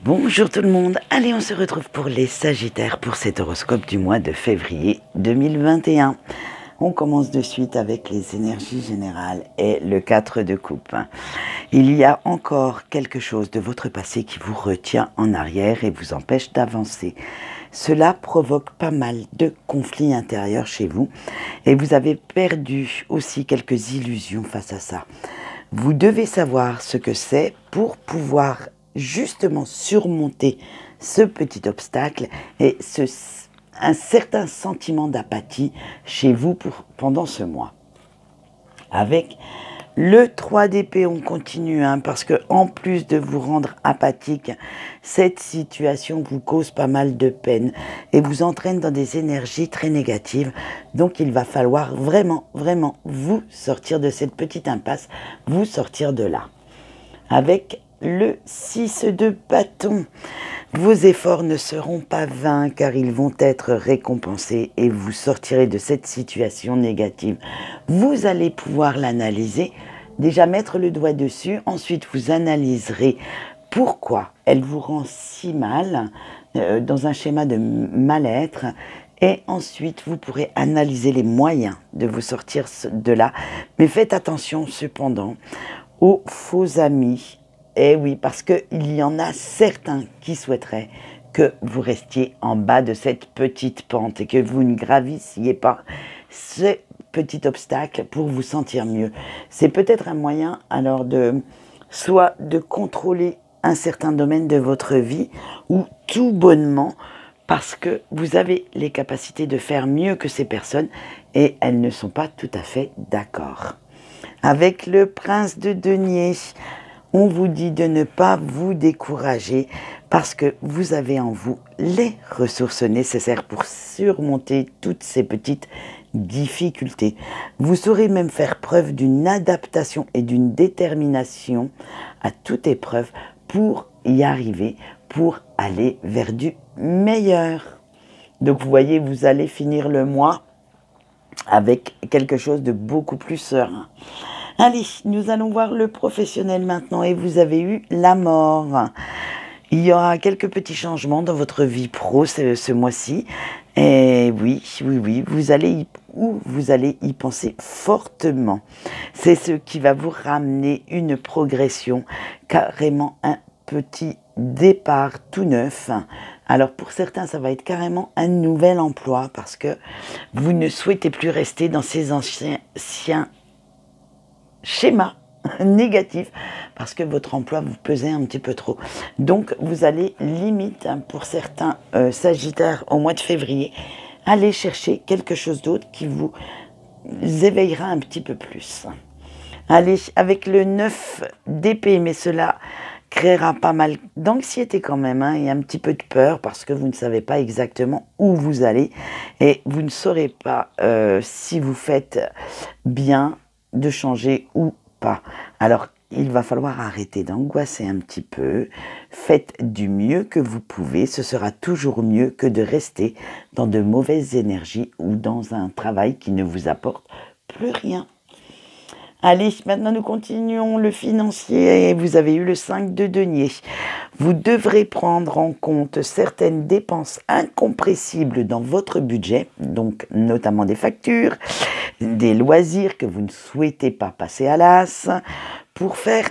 Bonjour tout le monde, allez on se retrouve pour les Sagittaires pour cet horoscope du mois de février 2021. On commence de suite avec les énergies générales et le 4 de coupe. Il y a encore quelque chose de votre passé qui vous retient en arrière et vous empêche d'avancer. Cela provoque pas mal de conflits intérieurs chez vous et vous avez perdu aussi quelques illusions face à ça. Vous devez savoir ce que c'est pour pouvoir justement surmonter ce petit obstacle et un certain sentiment d'apathie chez vous pendant ce mois. Avec le 3 d'épée, on continue, parce que en plus de vous rendre apathique, cette situation vous cause pas mal de peine et vous entraîne dans des énergies très négatives. Donc il va falloir vraiment vous sortir de cette petite impasse, vous sortir de là. Avec le 6 de bâton, vos efforts ne seront pas vains car ils vont être récompensés et vous sortirez de cette situation négative. Vous allez pouvoir l'analyser, déjà mettre le doigt dessus, ensuite vous analyserez pourquoi elle vous rend si mal, dans un schéma de mal-être, et ensuite vous pourrez analyser les moyens de vous sortir de là. Mais faites attention cependant aux faux amis. Eh oui, parce qu'il y en a certains qui souhaiteraient que vous restiez en bas de cette petite pente et que vous ne gravissiez pas ce petit obstacle pour vous sentir mieux. C'est peut-être un moyen alors soit de contrôler un certain domaine de votre vie ou tout bonnement parce que vous avez les capacités de faire mieux que ces personnes et elles ne sont pas tout à fait d'accord. Avec le prince de denier, on vous dit de ne pas vous décourager parce que vous avez en vous les ressources nécessaires pour surmonter toutes ces petites difficultés. Vous saurez même faire preuve d'une adaptation et d'une détermination à toute épreuve pour y arriver, pour aller vers du meilleur. Donc vous voyez, vous allez finir le mois avec quelque chose de beaucoup plus serein. Allez, nous allons voir le professionnel maintenant et vous avez eu la mort. Il y aura quelques petits changements dans votre vie pro ce mois-ci. Et oui, vous allez y penser fortement. C'est ce qui va vous ramener une progression, carrément un petit départ tout neuf. Alors pour certains, ça va être carrément un nouvel emploi parce que vous ne souhaitez plus rester dans ces anciens schéma négatif parce que votre emploi vous pesait un petit peu trop. Donc vous allez limite, pour certains Sagittaires au mois de février, aller chercher quelque chose d'autre qui vous éveillera un petit peu plus. Allez, avec le 9 d'épée, mais cela créera pas mal d'anxiété quand même, et un petit peu de peur parce que vous ne savez pas exactement où vous allez et vous ne saurez pas si vous faites bien de changer ou pas. Alors, il va falloir arrêter d'angoisser un petit peu. Faites du mieux que vous pouvez. Ce sera toujours mieux que de rester dans de mauvaises énergies ou dans un travail qui ne vous apporte plus rien. Allez, maintenant nous continuons le financier et vous avez eu le 5 de denier. Vous devrez prendre en compte certaines dépenses incompressibles dans votre budget, donc notamment des factures, des loisirs que vous ne souhaitez pas passer à l'as, pour faire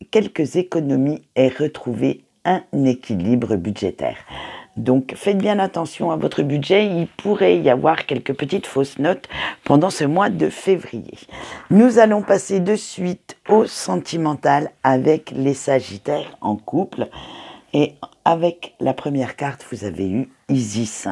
quelques économies et retrouver un équilibre budgétaire. Donc faites bien attention à votre budget, il pourrait y avoir quelques petites fausses notes pendant ce mois de février. Nous allons passer de suite au sentimental avec les Sagittaires en couple. Et avec la première carte, vous avez eu Isis.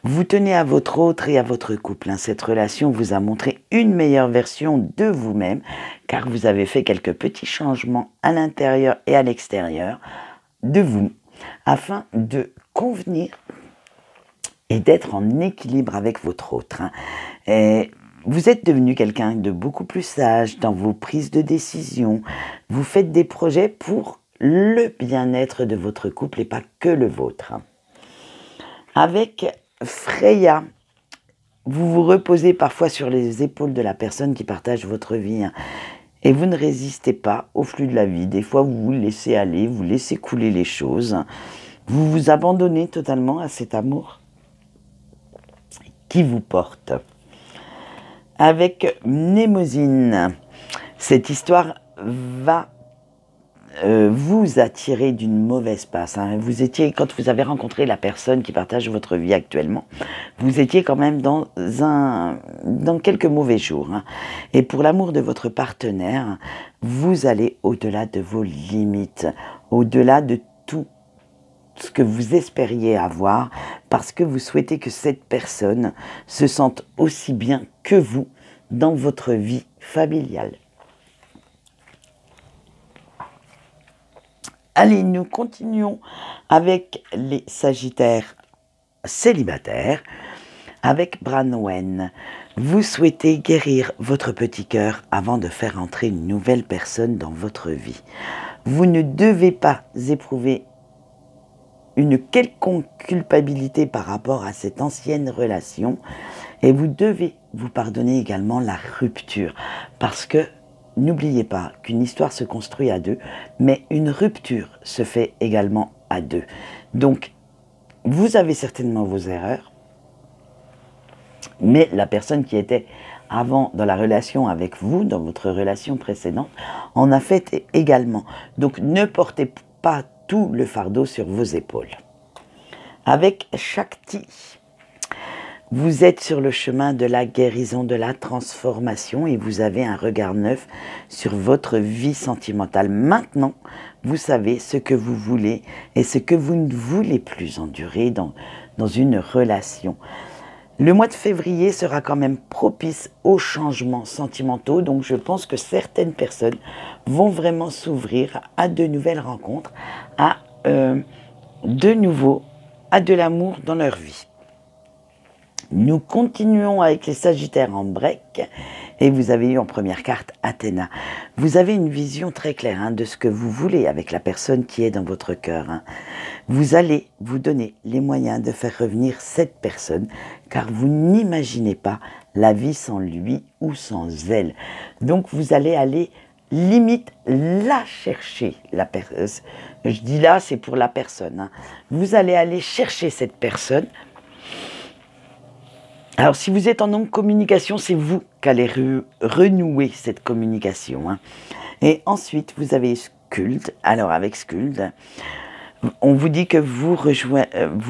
Vous tenez à votre autre et à votre couple. Cette relation vous a montré une meilleure version de vous-même car vous avez fait quelques petits changements à l'intérieur et à l'extérieur de vous afin de convenir et d'être en équilibre avec votre autre. Et vous êtes devenu quelqu'un de beaucoup plus sage dans vos prises de décision. Vous faites des projets pour le bien-être de votre couple et pas que le vôtre. Avec Freya, vous vous reposez parfois sur les épaules de la personne qui partage votre vie. Et vous ne résistez pas au flux de la vie. Des fois, vous vous laissez aller, vous laissez couler les choses. Vous vous abandonnez totalement à cet amour qui vous porte. Avec Mnémosyne, cette histoire va vous attirer d'une mauvaise passe. Hein. Vous étiez, quand vous avez rencontré la personne qui partage votre vie actuellement, vous étiez quand même dans quelques mauvais jours. Hein. Et pour l'amour de votre partenaire, vous allez au-delà de vos limites, au-delà de tout ce que vous espériez avoir, parce que vous souhaitez que cette personne se sente aussi bien que vous dans votre vie familiale. Allez, nous continuons avec les Sagittaires célibataires, avec Branwen. Vous souhaitez guérir votre petit cœur avant de faire entrer une nouvelle personne dans votre vie. Vous ne devez pas éprouver une quelconque culpabilité par rapport à cette ancienne relation et vous devez vous pardonner également la rupture parce que n'oubliez pas qu'une histoire se construit à deux, mais une rupture se fait également à deux. Donc, vous avez certainement vos erreurs, mais la personne qui était avant dans la relation avec vous, dans votre relation précédente, en a fait également. Donc, ne portez pas tout le fardeau sur vos épaules. Avec Shakti, vous êtes sur le chemin de la guérison, de la transformation et vous avez un regard neuf sur votre vie sentimentale. Maintenant, vous savez ce que vous voulez et ce que vous ne voulez plus endurer dans une relation. Le mois de février sera quand même propice aux changements sentimentaux, donc je pense que certaines personnes vont vraiment s'ouvrir à de nouvelles rencontres, à de l'amour dans leur vie. Nous continuons avec les Sagittaires en break et vous avez eu en première carte Athéna. Vous avez une vision très claire de ce que vous voulez avec la personne qui est dans votre cœur. Vous allez vous donner les moyens de faire revenir cette personne car vous n'imaginez pas la vie sans lui ou sans elle. Donc vous allez aller limite la chercher. Je dis là, c'est pour la personne. Vous allez aller chercher cette personne. Alors, si vous êtes en non-communication, c'est vous qui allez renouer cette communication. Et ensuite, vous avez Skuld. Alors, avec Skuld, on vous dit que vous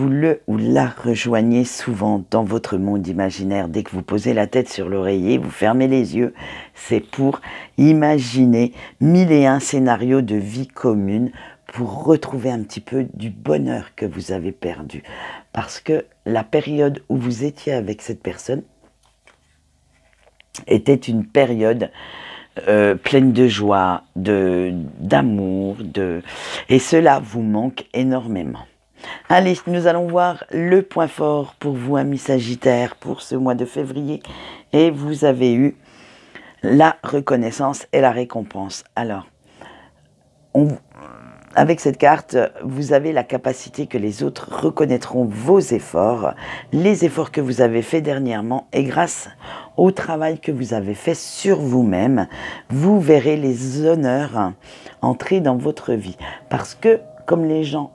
le ou la rejoignez souvent dans votre monde imaginaire. Dès que vous posez la tête sur l'oreiller, vous fermez les yeux. C'est pour imaginer 1001 scénarios de vie commune pour retrouver un petit peu du bonheur que vous avez perdu. Parce que la période où vous étiez avec cette personne était une période pleine de joie, d'amour, et cela vous manque énormément. Allez, nous allons voir le point fort pour vous, amis Sagittaires, pour ce mois de février. Et vous avez eu la reconnaissance et la récompense. Alors, avec cette carte, vous avez la capacité que les autres reconnaîtront vos efforts, les efforts que vous avez faits dernièrement, et grâce au travail que vous avez fait sur vous-même, vous verrez les honneurs entrer dans votre vie. Parce que, comme les gens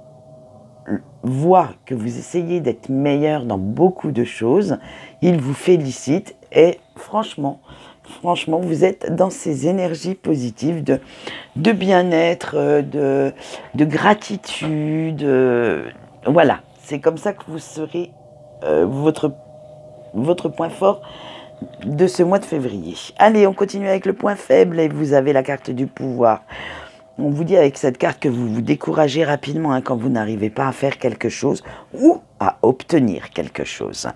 voient que vous essayez d'être meilleur dans beaucoup de choses, ils vous félicitent et franchement, vous êtes dans ces énergies positives de bien-être, de gratitude. Voilà, c'est comme ça que vous serez votre point fort de ce mois de février. Allez, on continue avec le point faible et vous avez la carte du pouvoir. On vous dit avec cette carte que vous vous découragez rapidement quand vous n'arrivez pas à faire quelque chose ou à obtenir quelque chose.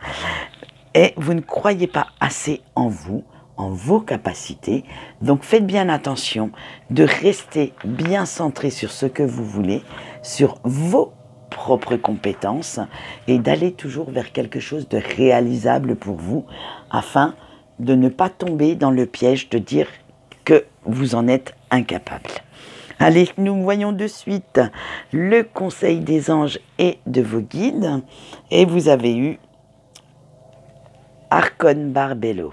Et vous ne croyez pas assez en vous, en vos capacités. Donc faites bien attention de rester bien centré sur ce que vous voulez, sur vos propres compétences et d'aller toujours vers quelque chose de réalisable pour vous afin de ne pas tomber dans le piège de dire que vous en êtes incapable. Allez, nous voyons de suite le conseil des anges et de vos guides et vous avez eu Arcon Barbello.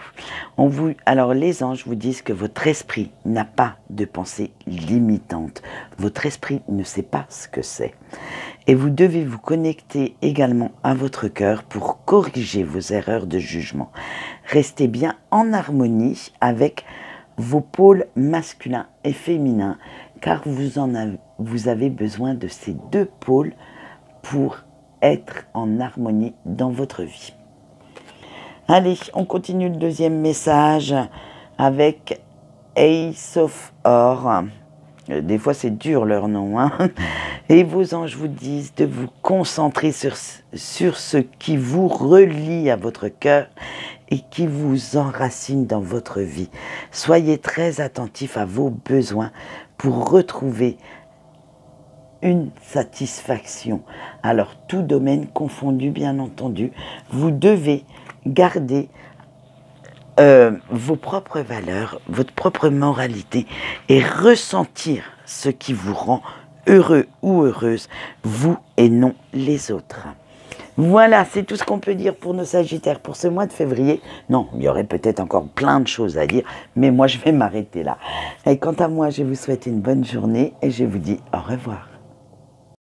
Alors les anges vous disent que votre esprit n'a pas de pensée limitante. Votre esprit ne sait pas ce que c'est. Et vous devez vous connecter également à votre cœur pour corriger vos erreurs de jugement. Restez bien en harmonie avec vos pôles masculins et féminins, car vous avez besoin de ces deux pôles pour être en harmonie dans votre vie. Allez, on continue le deuxième message avec Ace of Or. Des fois, c'est dur leur nom, hein. Et vos anges vous disent de vous concentrer sur ce qui vous relie à votre cœur et qui vous enracine dans votre vie. Soyez très attentifs à vos besoins pour retrouver une satisfaction. Alors, tout domaine confondu, bien entendu, vous devez garder vos propres valeurs, votre propre moralité et ressentir ce qui vous rend heureux ou heureuse, vous et non les autres. Voilà, c'est tout ce qu'on peut dire pour nos Sagittaires pour ce mois de février. Non, il y aurait peut-être encore plein de choses à dire, mais moi je vais m'arrêter là. Et quant à moi, je vous souhaite une bonne journée et je vous dis au revoir.